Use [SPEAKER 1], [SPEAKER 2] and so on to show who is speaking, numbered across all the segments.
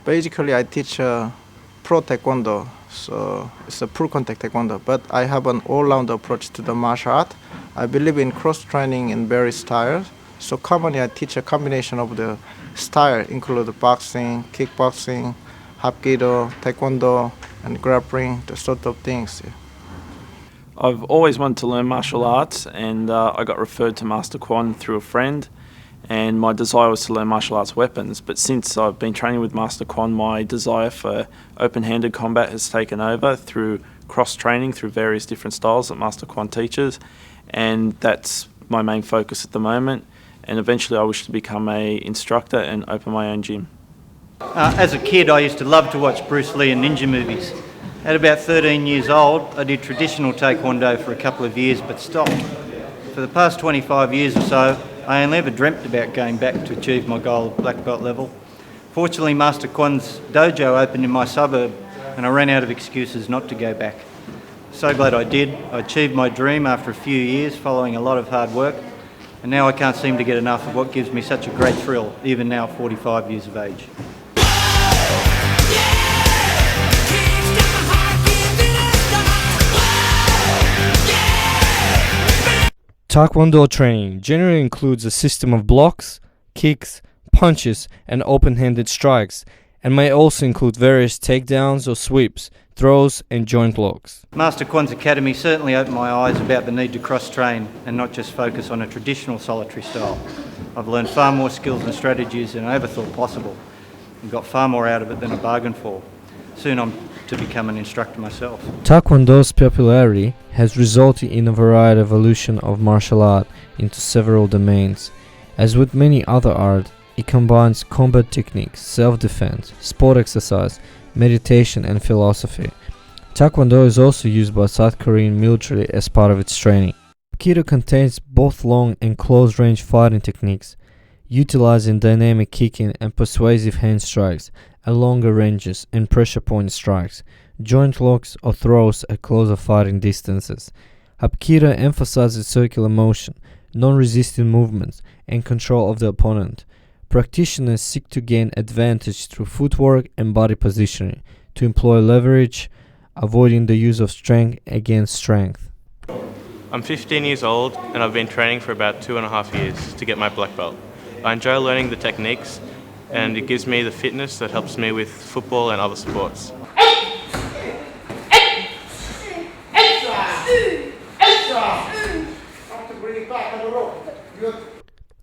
[SPEAKER 1] Basically, I teach pro taekwondo, so it's a full contact taekwondo. But I have an all-round approach to the martial art. I believe in cross-training in various styles. So commonly, I teach a combination of the style, include boxing, kickboxing, hapkido, taekwondo, and grappling, the sort of things. Yeah.
[SPEAKER 2] I've always wanted to learn martial arts, and I got referred to Master Kwon through a friend, and my desire was to learn martial arts weapons. But since I've been training with Master Kwon, my desire for open-handed combat has taken over through cross-training through various different styles that Master Kwon teaches, and that's my main focus at the moment. And eventually I wish to become an instructor and open my own gym.
[SPEAKER 3] As a kid, I used to love to watch Bruce Lee and ninja movies. At about 13 years old, I did traditional taekwondo for a couple of years but stopped. For the past 25 years or so, I only ever dreamt about going back to achieve my goal of black belt level. Fortunately, Master Kwon's dojo opened in my suburb and I ran out of excuses not to go back. So glad I did. I achieved my dream after a few years following a lot of hard work, and now I can't seem to get enough of what gives me such a great thrill, even now at 45 years of age.
[SPEAKER 4] Taekwondo training generally includes a system of blocks, kicks, punches, and open-handed strikes, and may also include various takedowns or sweeps, throws, and joint locks.
[SPEAKER 3] Master Kwon's Academy certainly opened my eyes about the need to cross-train and not just focus on a traditional solitary style. I've learned far more skills and strategies than I ever thought possible, and got far more out of it than I bargained for. Soon I'm to become an instructor myself.
[SPEAKER 4] Taekwondo's popularity has resulted in a varied evolution of martial art into several domains. As with many other art, it combines combat techniques, self-defense, sport exercise, meditation, and philosophy. Taekwondo is also used by South Korean military as part of its training. Aikido contains both long and close-range fighting techniques, utilizing dynamic kicking and persuasive hand strikes at longer ranges and pressure point strikes, joint locks or throws at closer fighting distances. Hapkido emphasizes circular motion, non-resistant movements, and control of the opponent. Practitioners seek to gain advantage through footwork and body positioning, to employ leverage, avoiding the use of strength against strength.
[SPEAKER 5] I'm 15 years old and I've been training for about 2.5 years to get my black belt. I enjoy learning the techniques and it gives me the fitness that helps me with football and other sports.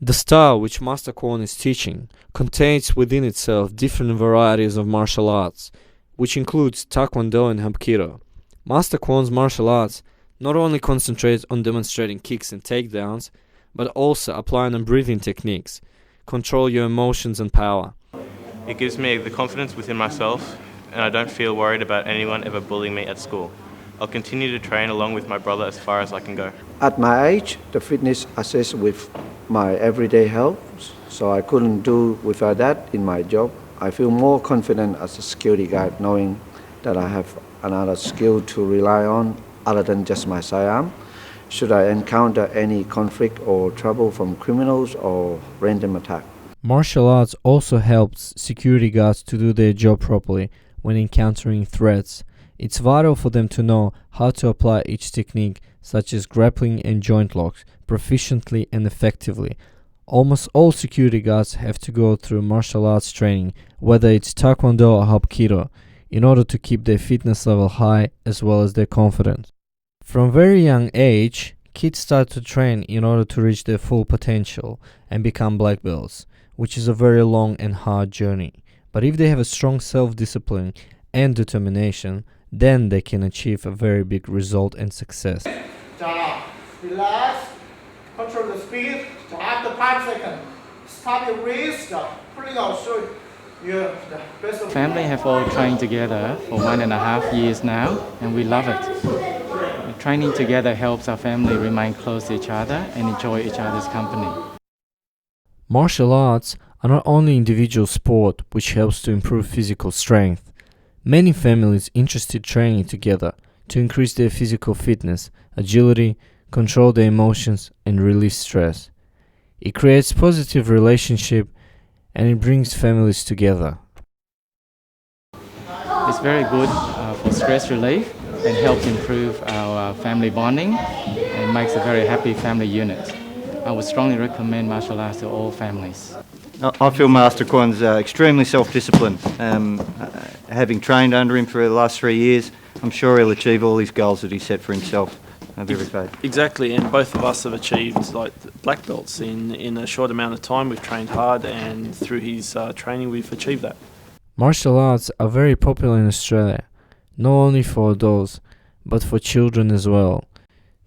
[SPEAKER 4] The style which Master Kwon is teaching contains within itself different varieties of martial arts, which includes Taekwondo and Hapkido. Master Kwon's martial arts not only concentrates on demonstrating kicks and takedowns, but also applying on breathing techniques, control your emotions and power.
[SPEAKER 5] It gives me the confidence within myself and I don't feel worried about anyone ever bullying me at school. I'll continue to train along with my brother as far as I can go.
[SPEAKER 6] At my age, the fitness assists with my everyday health, so I couldn't do without that in my job. I feel more confident as a security guard knowing that I have another skill to rely on other than just my sidearm. Should I encounter any conflict or trouble from criminals or random attack.
[SPEAKER 4] Martial arts also helps security guards to do their job properly when encountering threats. It's vital for them to know how to apply each technique, such as grappling and joint locks, proficiently and effectively. Almost all security guards have to go through martial arts training, whether it's Taekwondo or Hapkido, in order to keep their fitness level high as well as their confidence. From very young age, kids start to train in order to reach their full potential and become black belts, which is a very long and hard journey. But if they have a strong self-discipline and determination, then they can achieve a very big result and success.
[SPEAKER 1] Relax, control the speed. After 5 seconds, stop your wrist, pulling out, show your best of
[SPEAKER 7] Family have all trained together for 1.5 years now, and we love it. Training together helps our family remain close to each other and enjoy each other's company.
[SPEAKER 4] Martial arts are not only individual sport which helps to improve physical strength. Many families interested training together to increase their physical fitness, agility, control their emotions, and release stress. It creates positive relationship and it brings families together.
[SPEAKER 7] It's very good for stress relief and helps improve our family bonding and makes a very happy family unit. I would strongly recommend martial arts to all families.
[SPEAKER 3] I feel Master Kwon's extremely self-disciplined. Having trained under him for the last 3 years, I'm sure he'll achieve all his goals that he set for himself. I have every faith.
[SPEAKER 2] Exactly, and both of us have achieved like black belts in a short amount of time. We've trained hard, and through his training, we've achieved that.
[SPEAKER 4] Martial arts are very popular in Australia, not only for adults, but for children as well.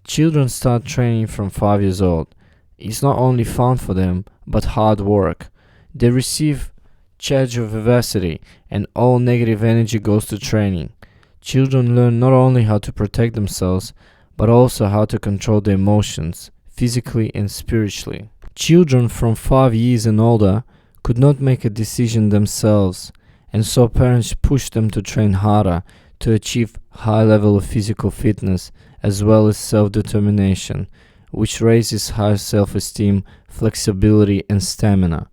[SPEAKER 4] Children start training from 5 years old. It's not only fun for them, but hard work. They receive charge of vivacity, and all negative energy goes to training. Children learn not only how to protect themselves, but also how to control their emotions, physically and spiritually. Children from 5 years and older could not make a decision themselves, and so parents push them to train harder to achieve high level of physical fitness as well as self-determination, which raises high self-esteem, flexibility and stamina.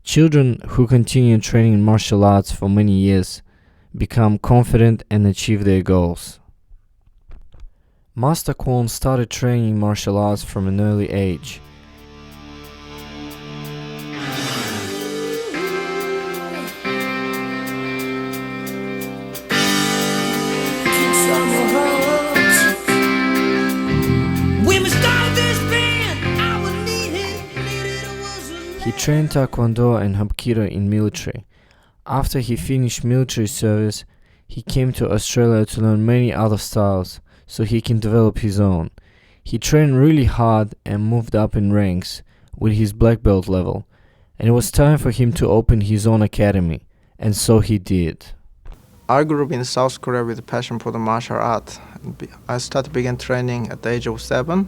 [SPEAKER 4] Children who continue training martial arts for many years become confident and achieve their goals. Master Kwon started training martial arts from an early age. He trained Taekwondo and Hapkido in military. After he finished military service, he came to Australia to learn many other styles so he can develop his own. He trained really hard and moved up in ranks with his black belt level, and it was time for him to open his own academy, and so he did.
[SPEAKER 1] I grew up in South Korea with a passion for the martial art. I began training at the age of 7.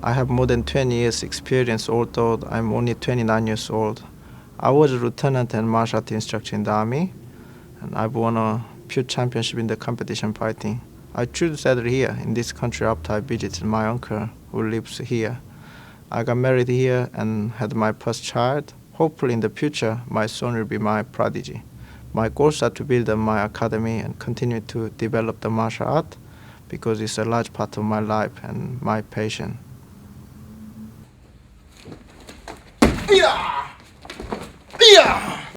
[SPEAKER 1] I have more than 20 years experience, although I'm only 29 years old. I was a lieutenant and martial art instructor in the army, and I've won a few championships in the competition fighting. I choose to settle here in this country after I visited my uncle who lives here. I got married here and had my first child. Hopefully in the future, my son will be my prodigy. My goals are to build up my academy and continue to develop the martial art because it's a large part of my life and my passion.
[SPEAKER 8] Yeah! Yeah!